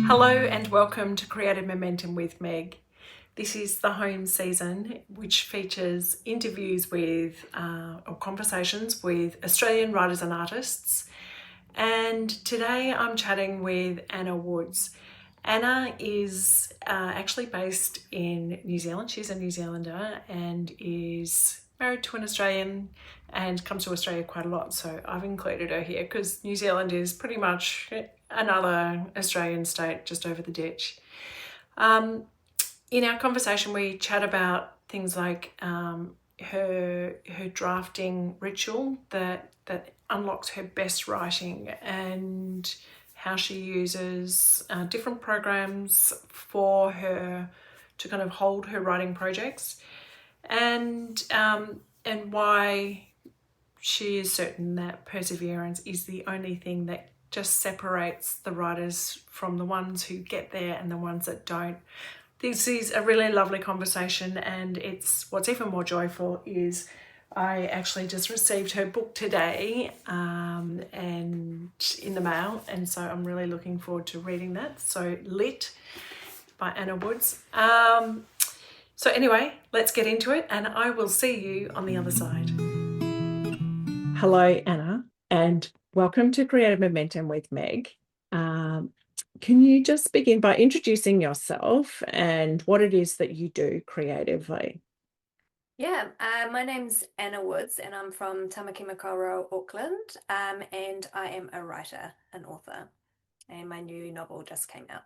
Hello and welcome to Creative Momentum with Meg. This is the home season, which features interviews with or conversations with Australian writers and artists. And today I'm chatting with Anna Woods. Anna is actually based in New Zealand. She's a New Zealander and is married to an Australian and comes to Australia quite a lot. So I've included her here because New Zealand is pretty much another Australian state just over the ditch. In our conversation, we chat about things like her drafting ritual that unlocks her best writing, and how she uses different programs for her to kind of hold her writing projects, and why she is certain that perseverance is the only thing that just separates the writers from the ones who get there and the ones that don't. This is a really lovely conversation, and it's what's even more joyful is I actually just received her book today and in the mail, and so I'm really looking forward to reading that. So Lit by Anna Woods. So anyway, let's get into it, and I will see you on the other side. Hello, Anna, and welcome to Creative Momentum with Meg. Can you just begin by introducing yourself and what it is that you do creatively? Yeah, my name's Anna Woods and I'm from Tamakimakoro, Auckland, and I am a writer, an author, and my new novel just came out.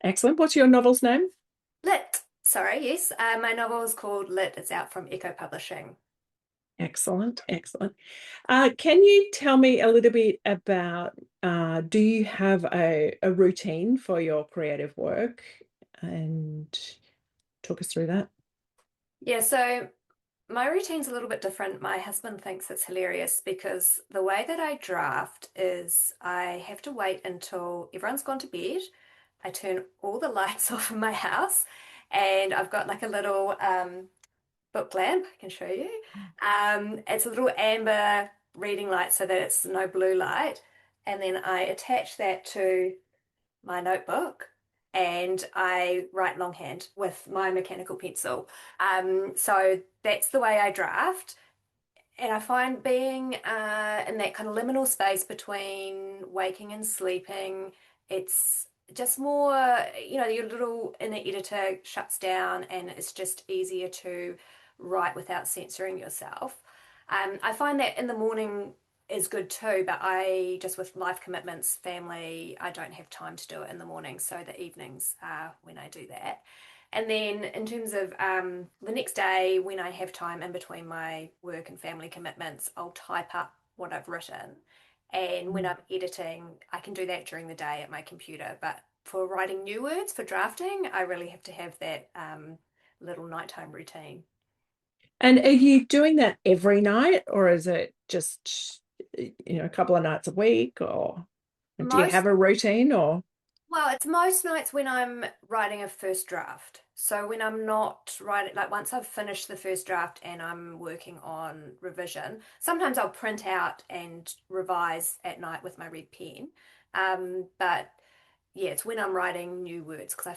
Excellent. What's your novel's name? Lit, sorry, yes, my novel is called Lit. It's out from Echo Publishing. Excellent, excellent. Can you tell me a little bit about, do you have a routine for your creative work, and talk us through that? Yeah, so my routine's a little bit different. My husband thinks it's hilarious because the way that I draft is I have to wait until everyone's gone to bed. I turn all the lights off in my house, and I've got like a little book lamp. I can show you. It's a little amber reading light so that it's no blue light. And then I attach that to my notebook and I write longhand with my mechanical pencil. So that's the way I draft. And I find being in that kind of liminal space between waking and sleeping, it's just more, your little inner editor shuts down and it's just easier to write without censoring yourself. I find that in the morning is good too, but I just with life commitments, family, I don't have time to do it in the morning. So the evenings are when I do that. And then in terms of the next day, when I have time in between my work and family commitments, I'll type up what I've written. And when I'm editing, I can do that during the day at my computer. But for writing new words, for drafting, I really have to have that little nighttime routine. And are you doing that every night, or is it just, a couple of nights a week, or do you have Most a routine, or? Well, it's most nights when I'm writing a first draft. So when I'm not writing, like once I've finished the first draft and I'm working on revision, sometimes I'll print out and revise at night with my red pen. But yeah, it's when I'm writing new words because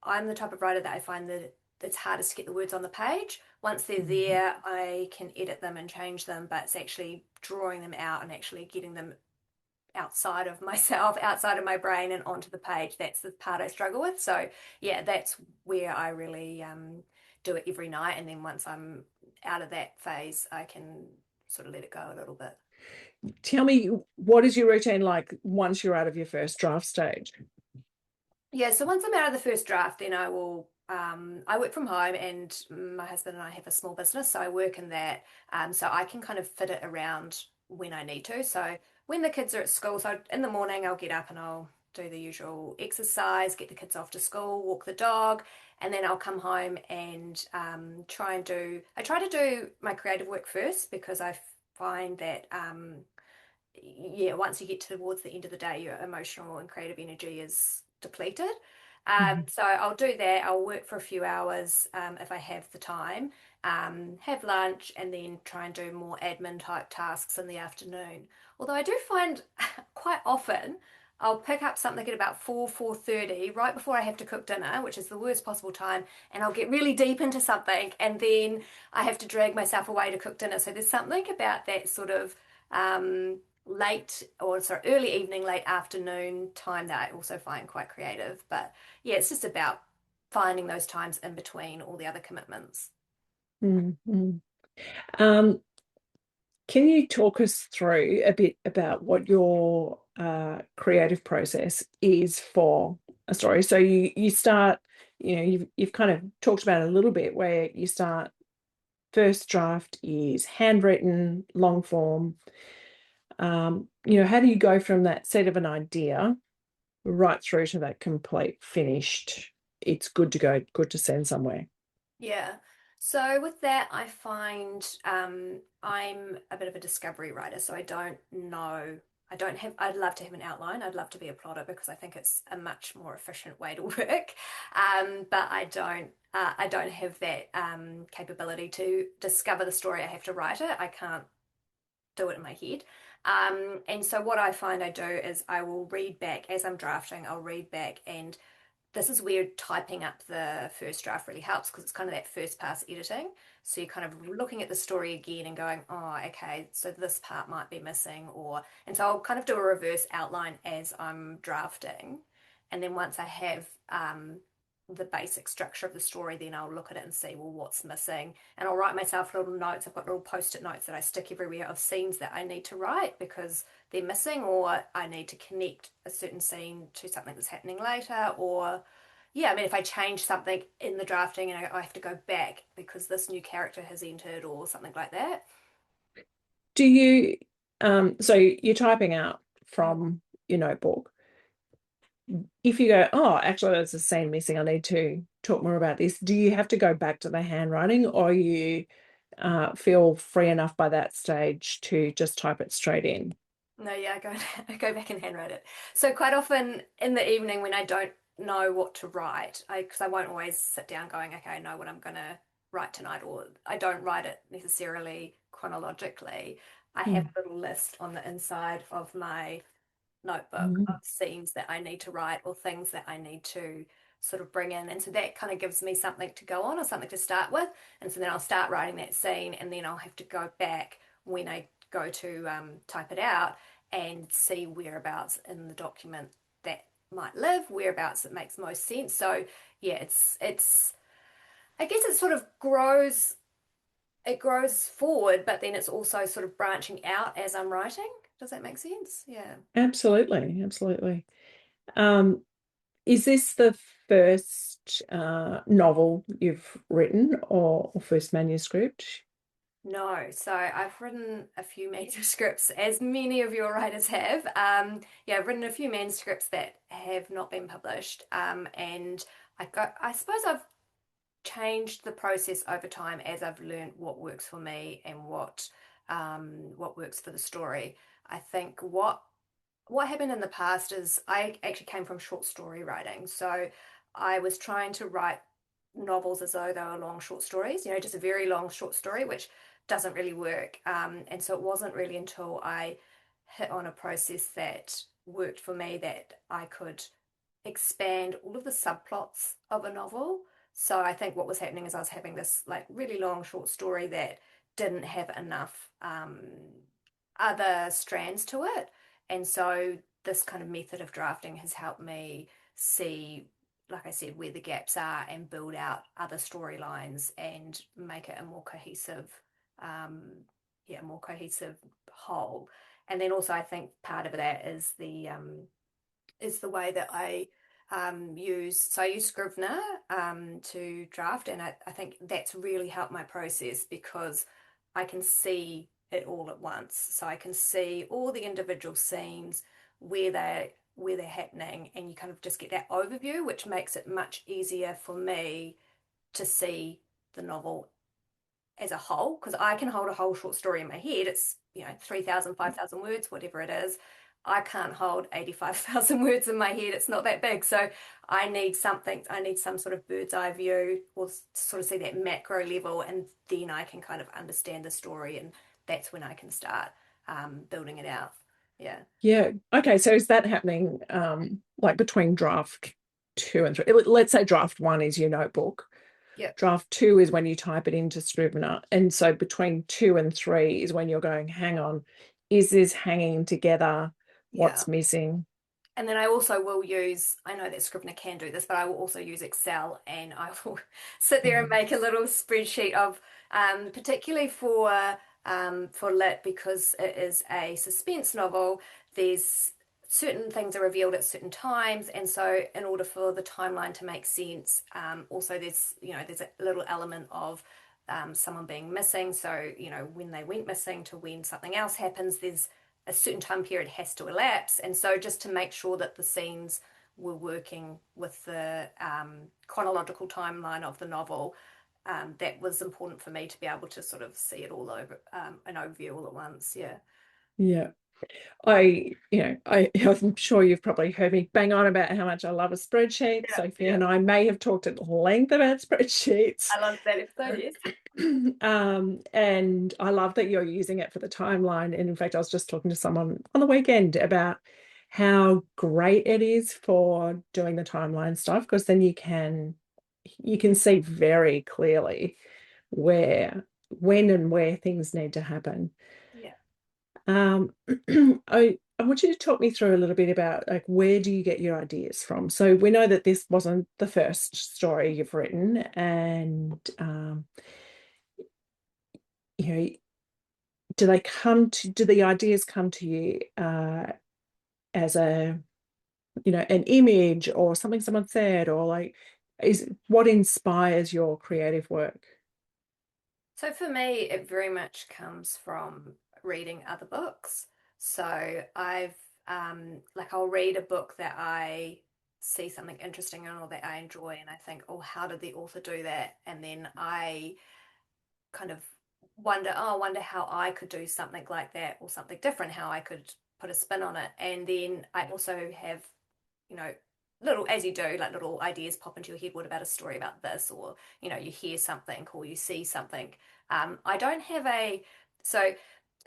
I'm the type of writer that I find that it's hardest to get the words on the page. Once they're Mhm. there, I can edit them and change them, but it's actually drawing them out and actually getting them outside of myself, outside of my brain, and onto the page. That's the part I struggle with. So, yeah, that's where I really do it every night. And then once I'm out of that phase, I can sort of let it go a little bit. Tell me, what is your routine like once you're out of your first draft stage? Yeah, so once I'm out of the first draft, then I will. I work from home, and my husband and I have a small business, so I work in that. So I can kind of fit it around when I need to. So when the kids are at school, so in the morning I'll get up and I'll do the usual exercise, get the kids off to school, walk the dog, and then I'll come home and try and do. I try to do my creative work first because I find that yeah, once you get towards the end of the day, your emotional and creative energy is depleted. Mhm. So I'll do that. I'll work for a few hours if I have the time, have lunch, and then try and do more admin type tasks in the afternoon. Although I do find quite often I'll pick up something at about 4:30, right before I have to cook dinner, which is the worst possible time, and I'll get really deep into something, and then I have to drag myself away to cook dinner. So there's something about that sort of late, or sorry, early evening, late afternoon time that I also find quite creative. But yeah, it's just about finding those times in between all the other commitments. Mm-hmm. Um, can you talk us through a bit about what your creative process is for a story? So you start, you've kind of talked about it a little bit where you start first draft is handwritten, long form. How do you go from that set of an idea right through to that complete finished, it's good to go, good to send somewhere? Yeah. So with that, I find I'm a bit of a discovery writer, so I don't know. I don't have. I'd love to have an outline. I'd love to be a plotter because I think it's a much more efficient way to work. But I don't. I don't have that capability to discover the story. I have to write it. I can't do it in my head. And so what I find I do is I will read back as I'm drafting. I'll read back, and this is where typing up the first draft really helps because it's kind of that first pass editing. So you're kind of looking at the story again and going, oh, okay, so this part might be missing, and so I'll kind of do a reverse outline as I'm drafting. And then once I have the basic structure of the story, then I'll look at it and see, well, what's missing. And I'll write myself little notes. I've got little post-it notes that I stick everywhere of scenes that I need to write because they're missing, or I need to connect a certain scene to something that's happening later, or yeah, I mean, if I change something in the drafting and I have to go back because this new character has entered or something like that. Do you, so you're typing out from your notebook. If you go, oh, actually, there's a scene missing, I need to talk more about this, do you have to go back to the handwriting or you feel free enough by that stage to just type it straight in? No, yeah, I go back and handwrite it. So quite often in the evening when I don't know what to write, because I won't always sit down going, okay, I know what I'm gonna write tonight, or I don't write it necessarily chronologically. I have Mm. a little list on the inside of my notebook of Mm. scenes that I need to write or things that I need to sort of bring in. And so that kind of gives me something to go on or something to start with. And so then I'll start writing that scene and then I'll have to go back when I go to type it out and see whereabouts in the document that might live, whereabouts it makes most sense. So yeah, it's I guess it sort of grows forward, but then it's also sort of branching out as I'm writing. Does that make sense? Yeah. Absolutely, absolutely. Um, is this the first novel you've written or first manuscript? No, so I've written a few manuscripts, as many of your writers have. Yeah, I've written a few manuscripts that have not been published, and I suppose I've changed the process over time as I've learned what works for me and what works for the story. I think what happened in the past is I actually came from short story writing. So I was trying to write novels as though they were long short stories, just a very long short story, which doesn't really work. And so it wasn't really until I hit on a process that worked for me that I could expand all of the subplots of a novel. So I think what was happening is I was having this like really long short story that didn't have enough other strands to it. And so this kind of method of drafting has helped me see, like I said, where the gaps are and build out other storylines and make it a more cohesive, um, more cohesive whole. And then also I think part of that is the way that I use Scrivener to draft, and I think that's really helped my process because I can see it all at once. So I can see all the individual scenes where they're happening, and you kind of just get that overview, which makes it much easier for me to see the novel as a whole because I can hold a whole short story in my head. It's 3,000, 5,000 words, whatever it is. I can't hold 85,000 words in my head. It's not that big. So I need some sort of bird's eye view or sort of see that macro level, and then I can kind of understand the story, and that's when I can start building it out. Yeah. Yeah. Okay. So is that happening like between draft two and three? Let's say draft one is your notebook. Yeah. Draft two is when you type it into Scrivener. And so between two and three is when you're going, hang on, is this hanging together? Yeah. What's missing? And then I also will use, I know that Scrivener can do this, but I will also use Excel and I will sit there and Mm. make a little spreadsheet of, particularly for lit because it is a suspense novel, there's certain things are revealed at certain times. And so in order for the timeline to make sense, also there's a little element of someone being missing. So, when they went missing to when something else happens, there's a certain time period has to elapse. And so just to make sure that the scenes were working with the chronological timeline of the novel, that was important for me to be able to sort of see it all over, an overview all at once. Yeah. Yeah. I'm sure you've probably heard me bang on about how much I love a spreadsheet. Yeah, Sophie yeah. and I may have talked at length about spreadsheets. I love that episode, yes. And I love that you're using it for the timeline. And in fact, I was just talking to someone on the weekend about how great it is for doing the timeline stuff, because then you can see very clearly when and where things need to happen. Yeah. Um, I want you to talk me through a little bit about like where do you get your ideas from? So we know that this wasn't the first story you've written, and you know, do the ideas come to you as an image or something someone said, or like is what inspires your creative work? So for me, it very much comes from reading other books. So I'll read a book that I see something interesting in or that I enjoy, and I think, oh, how did the author do that? And then I kind of wonder how I could do something like that or something different, how I could put a spin on it. And then I also have, you know, little, as you do, like little ideas pop into your head. What about a story about this? Or, you hear something or you see something. I don't have so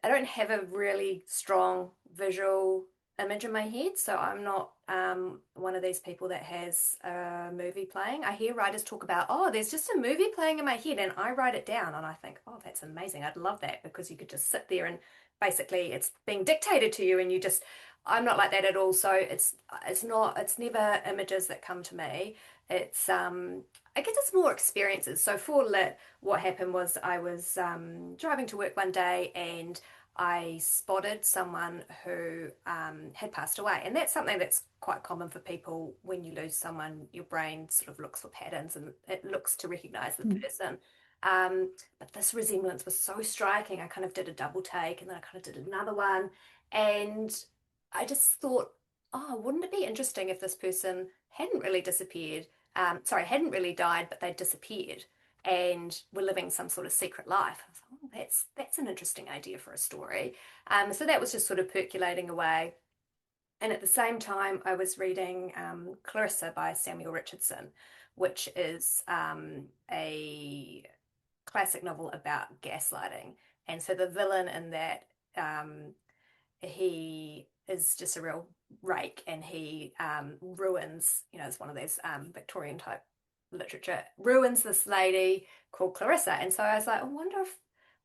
I don't have a really strong visual image in my head, so I'm not one of these people that has a movie playing. I hear writers talk about, oh, there's just a movie playing in my head, and I write it down, and I think, oh, that's amazing. I'd love that because you could just sit there and basically it's being dictated to you, and you just. I'm not like that at all. So it's never images that come to me. It's I guess it's more experiences. So for lit, what happened was I was driving to work one day and I spotted someone who had passed away. And that's something that's quite common for people when you lose someone, your brain sort of looks for patterns and it looks to recognize the Mm. person. But this resemblance was so striking. I kind of did a double take and then I kind of did another one. And I just thought, oh, wouldn't it be interesting if this person hadn't really disappeared? Sorry, hadn't really died, but they disappeared and were living some sort of secret life. I thought, oh, that's an interesting idea for a story. So that was just sort of percolating away. And at the same time, I was reading Clarissa by Samuel Richardson, which is a classic novel about gaslighting. And so the villain in that, he is just a real rake and he ruins, it's one of those Victorian type literature, ruins this lady called Clarissa. And so I was like, I wonder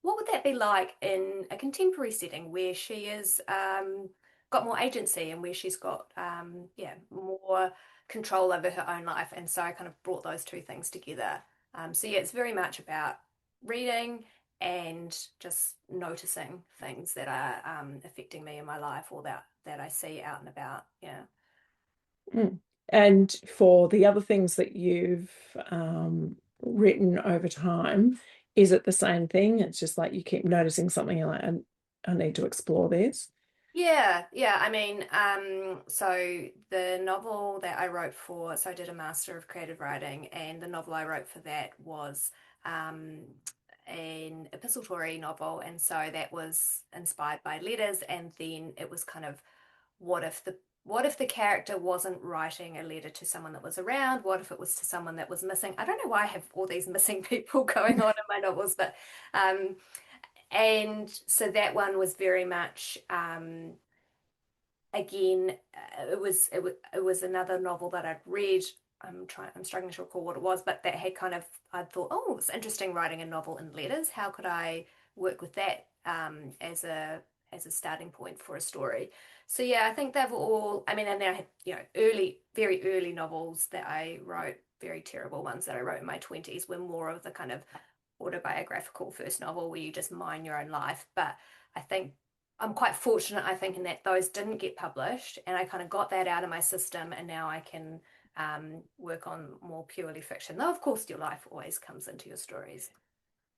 what would that be like in a contemporary setting where she is got more agency and where she's got more control over her own life. And so I kind of brought those two things together. So yeah, it's very much about reading and just noticing things that are affecting me in my life or that I see out and about. Yeah. Mm. And for the other things that you've written over time, is it the same thing? It's just like you keep noticing something and like, I need to explore this. Yeah, yeah. I mean, so the novel that I wrote so I did a Master of Creative Writing, and the novel I wrote for that was um, an epistolary novel, and so that was inspired by letters, and then it was kind of what if the character wasn't writing a letter to someone that was around? What if it was to someone that was missing? I don't know why I have all these missing people going on in my novels, but and so that one was very much again, it was another novel that I'd read. I'm struggling to recall what it was, but that had kind of, I thought, oh, it's interesting writing a novel in letters. How could I work with that as a starting point for a story? So yeah, I think they've all. I mean, and then I had very early novels that I wrote, very terrible ones that I wrote in my 20s, were more of the kind of autobiographical first novel where you just mine your own life. But I think I'm quite fortunate, I think, in that those didn't get published and I kind of got that out of my system, and now I can work on more purely fiction. Though, of course, your life always comes into your stories.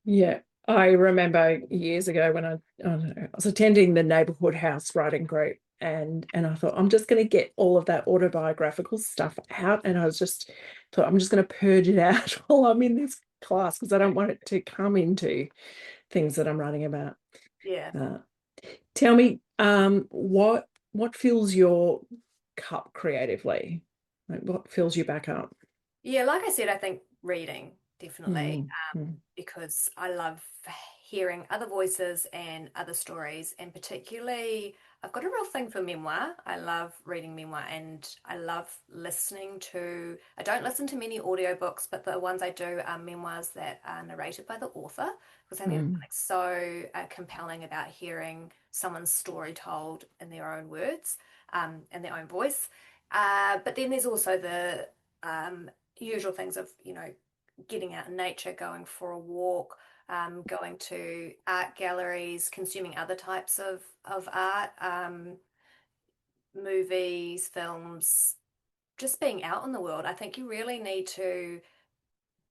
Yeah, I remember years ago when I don't know, I was attending the neighborhood house writing group, and I thought I'm just going to get all of that autobiographical stuff out, and I was just thought I'm just going to purge it out while I'm in this class because I don't want it to come into things that I'm writing about. Yeah. Uh, Tell me, what fills your cup creatively? Like what fills you back up? Yeah, like I said, I think reading definitely, Mm, mm, because I love hearing other voices and other stories, and particularly, I've got a real thing for memoir. I love reading memoir, and I love listening to. I don't listen to many audiobooks, but the ones I do are memoirs that are narrated by the author, because I think there's mm, something so compelling about hearing someone's story told in their own words, in their own voice. But then there's also the usual things of, getting out in nature, going for a walk, going to art galleries, consuming other types of art, movies, films, just being out in the world. I think you really need to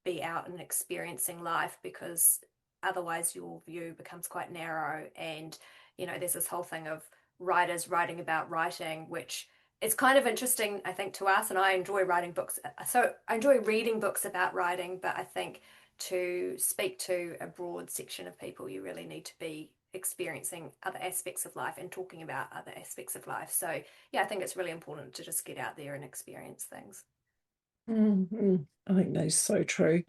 be out and experiencing life, because otherwise your view becomes quite narrow. And there's this whole thing of writers writing about writing, which is kind of interesting, I think, to us. And I enjoy writing books, so I enjoy reading books about writing, but I think to speak to a broad section of people you really need to be experiencing other aspects of life and talking about other aspects of life. So yeah, I think it's really important to just get out there and experience things. mm. I think that is so true.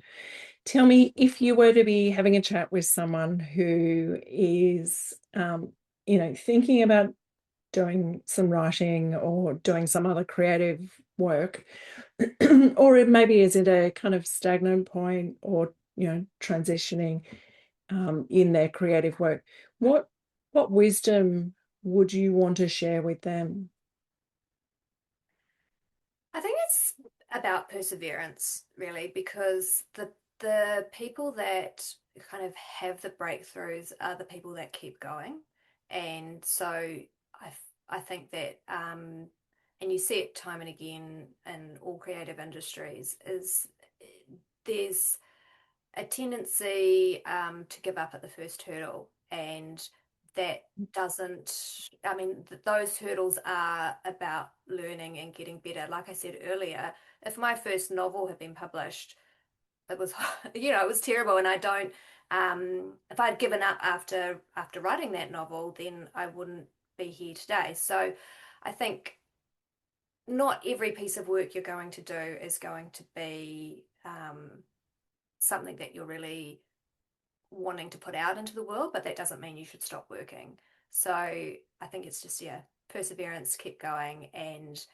Tell me, if you were to be having a chat with someone who is, thinking about doing some writing or doing some other creative work, or it maybe is at a kind of stagnant point or, transitioning in their creative work, what what wisdom would you want to share with them? I think it's about perseverance, really, because the people that kind of have the breakthroughs are the people that keep going. And so I think that, and you see it time and again in all creative industries, is there's a tendency to give up at the first hurdle, and that doesn't. I mean, those hurdles are about learning and getting better. Like I said earlier, if my first novel had been published, it was it was terrible, and I don't. If I'd given up after writing that novel, then I wouldn't be here today. So, I think not every piece of work you're going to do is going to be something that you're really wanting to put out into the world, but that doesn't mean you should stop working. So I think it's just, yeah, perseverance, keep going, and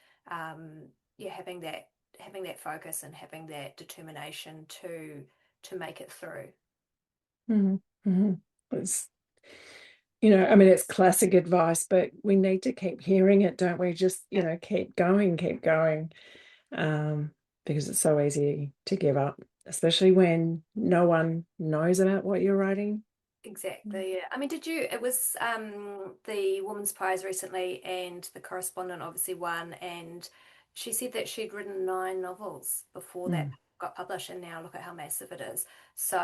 yeah, having that focus and having that determination to make it through. Mhm, mhm. It's, I mean, it's classic advice, but we need to keep hearing it, don't we? Just, Yeah, keep going, um, because it's so easy to give up, especially when no one knows about what you're writing. exactly. Yeah. I mean, it was the Women's Prize recently, and the correspondent obviously won, and she said that she'd written 9 novels before that Mm, got published, and now look at how massive it is. So,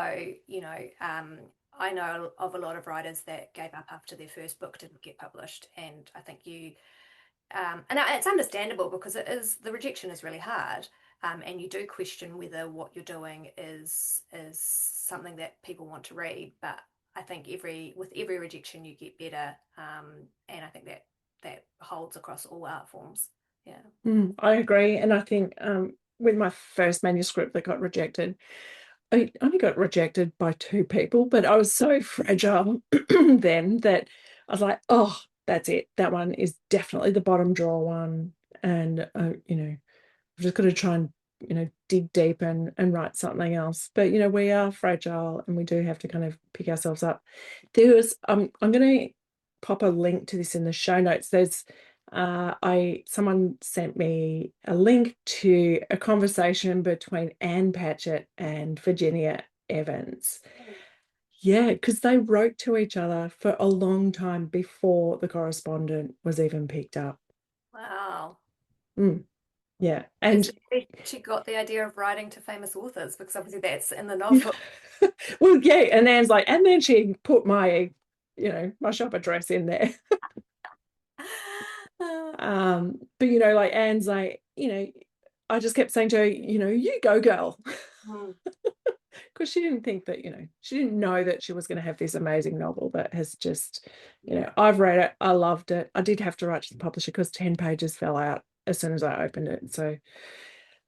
I know of a lot of writers that gave up after their first book didn't get published, and I think and it's understandable, because the rejection is really hard, and you do question whether what you're doing is something that people want to read. But I think with every rejection you get better, and I think that holds across all art forms. Yeah, I agree. And I think with my first manuscript that got rejected, I only got rejected by 2 people, but I was so fragile then that I was like, oh, that's it. That one is definitely the bottom drawer one. And, I've just got to try and, dig deep and write something else. But, we are fragile and we do have to kind of pick ourselves up. I'm going to pop a link to this in the show notes. Someone sent me a link to a conversation between Anne Patchett and Virginia Evans. Yeah, because they wrote to each other for a long time before the correspondent was even picked up. Wow. Mm, yeah. It's And she got the idea of writing to famous authors because obviously that's in the novel. well, yeah, and Anne's like, and then she put my shop address in there. But like Anne's like, I just kept saying to her, you go girl. Hmm. Because she didn't think that, she didn't know that she was going to have this amazing novel that has just, Yeah. I've read it. I loved it. I did have to write to the publisher because 10 pages fell out as soon as I opened it. So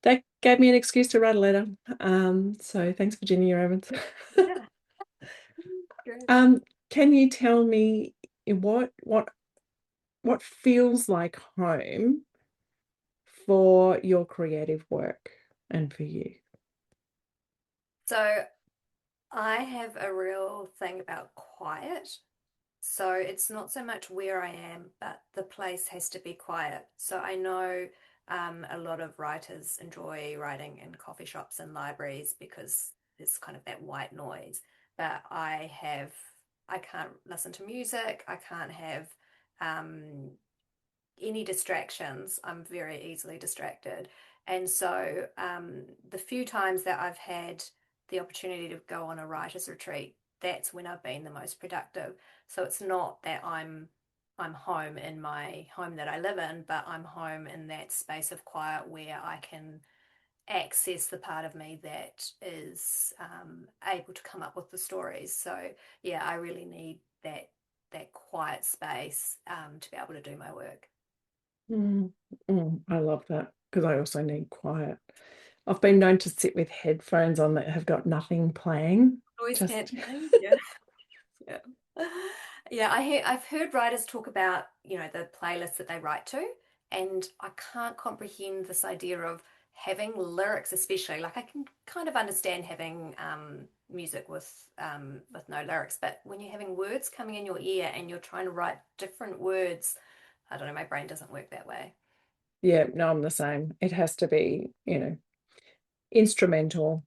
that gave me an excuse to write a letter. So thanks, Virginia Evans. Yeah. Good. um, can you tell me what feels like home for your creative work and for you? So I have a real thing about quiet. So it's not so much where I am, but the place has to be quiet. So I know a lot of writers enjoy writing in coffee shops and libraries because there's kind of that white noise. But I can't listen to music. I can't have um, any distractions. I'm very easily distracted. And so the few times that I've had the opportunity to go on a writer's retreat, that's when I've been the most productive. So it's not that I'm home in my home that I live in, but I'm home in that space of quiet where I can access the part of me that is able to come up with the stories. So yeah, I really need that quiet space to be able to do my work. Mm, I love that because I also need quiet. I've been known to sit with headphones on that have got nothing playing. Noise Just cancelling. Yeah. Yeah. Yeah, I've heard writers talk about, the playlists that they write to, and I can't comprehend this idea of having lyrics, especially. Like I can kind of understand having music with no lyrics, but when you're having words coming in your ear and you're trying to write different words, I don't know, my brain doesn't work that way. yeah, no, I'm the same. It has to be, instrumental.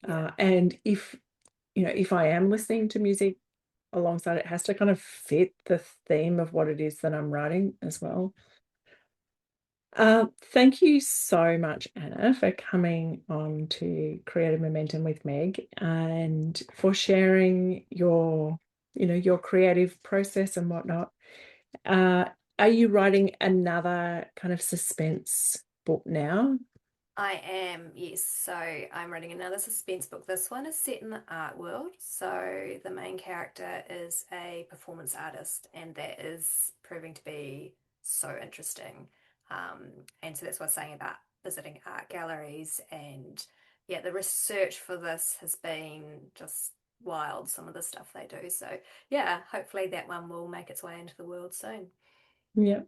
Yeah. And if I am listening to music alongside, it has to kind of fit the theme of what it is that I'm writing as well. Thank you so much, Anna, for coming on to Creative Momentum with Meg and for sharing your creative process and whatnot. Uh, are you writing another kind of suspense book now? I am, yes. So I'm writing another suspense book. This one is set in the art world. So the main character is a performance artist, and that is proving to be so interesting. Um, and so that's what I was saying about visiting art galleries. And yeah, the research for this has been just wild, some of the stuff they do. So yeah, hopefully that one will make its way into the world soon. Yeah.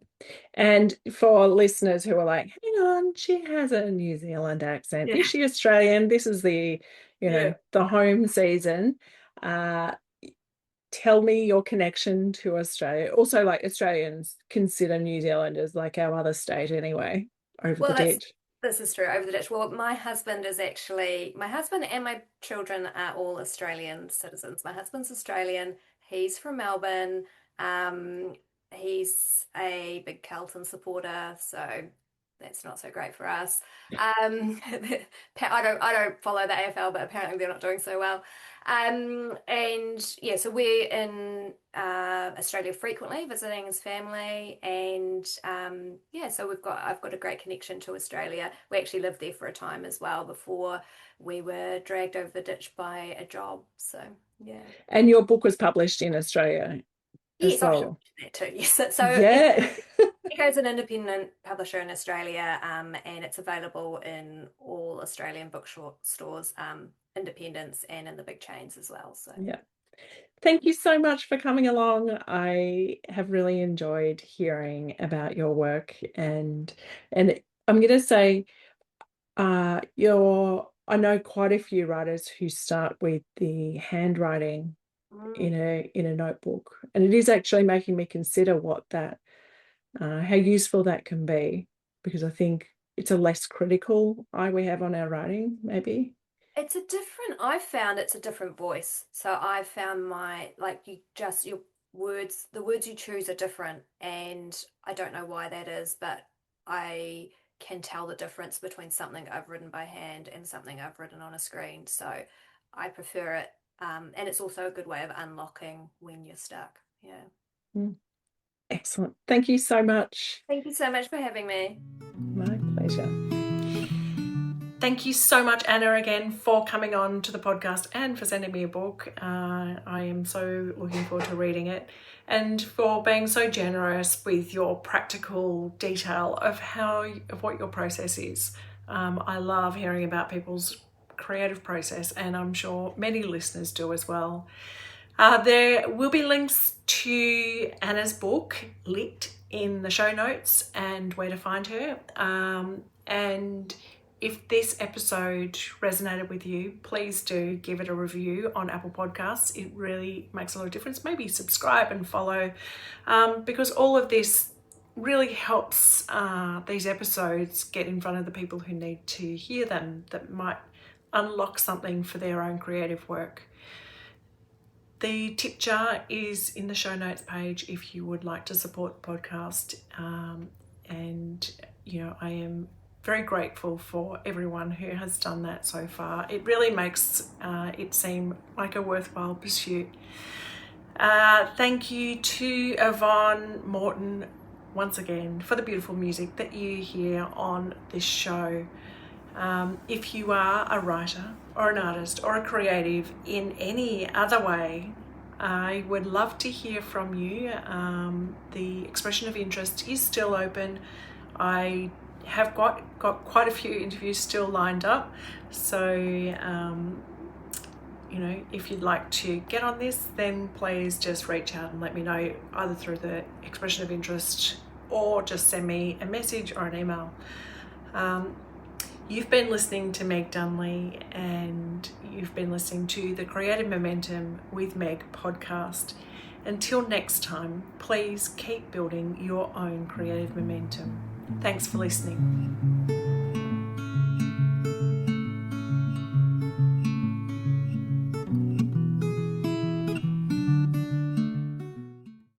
And for listeners who are like, hang on, she has a New Zealand accent. Yeah. Is she Australian? This is Yeah. the home season. Uh, Tell me your connection to Australia. Also, like Australians consider New Zealanders like our other state anyway, over the Well, that's ditch. this is true over the ditch. Well, my husband and my children are all Australian citizens. My husband's Australian. He's from Melbourne. Um, he's a big Carlton supporter, so that's not so great for us. I don't follow the AFL, but apparently they're not doing so well. And yeah, so we're in Australia frequently, visiting his family, and yeah, so I've got a great connection to Australia. We actually lived there for a time as well before we were dragged over the ditch by a job. So yeah. And your book was published in Australia as Yes, I should well. mention that too. Yes, so Yeah. Echo's an independent publisher in Australia, and it's available in all Australian bookshop stores, independents, and in the big chains as well. So Yeah. Thank you so much for coming along. I have really enjoyed hearing about your work, and I'm going to say I know quite a few writers who start with the handwriting Mm. in a notebook, and it is actually making me consider how useful that can be, because I think it's a less critical eye we have on our writing, maybe. I've found it's a different voice. So I've found your words, the words you choose are different. And I don't know why that is, but I can tell the difference between something I've written by hand and something I've written on a screen. So I prefer it. And it's also a good way of unlocking when you're stuck. Yeah. Mm, excellent. Thank you so much. Thank you so much for having me. My pleasure. Thank you so much, Anna, again for coming on to the podcast and for sending me a book. I am so looking forward to reading it, and for being so generous with your practical detail of what your process is. I love hearing about people's creative process, and I'm sure many listeners do as well. There will be links to Anna's book, Lit, in the show notes and where to find her. And if this episode resonated with you, please do give it a review on Apple Podcasts. It really makes a lot of difference. Maybe subscribe and follow, because all of this really helps these episodes get in front of the people who need to hear them, that might unlock something for their own creative work. The tip jar is in the show notes page if you would like to support the podcast. And, I am very grateful for everyone who has done that so far. It really makes it seem like a worthwhile pursuit. Thank you to Yvonne Morton once again for the beautiful music that you hear on this show. If you are a writer or an artist or a creative in any other way, I would love to hear from you. The expression of interest is still open. I have got quite a few interviews still lined up. So, if you'd like to get on this, then please just reach out and let me know, either through the expression of interest or just send me a message or an email. You've been listening to Meg Dunley, and you've been listening to the Creative Momentum with Meg podcast. Until next time, please keep building your own creative momentum. Thanks for listening.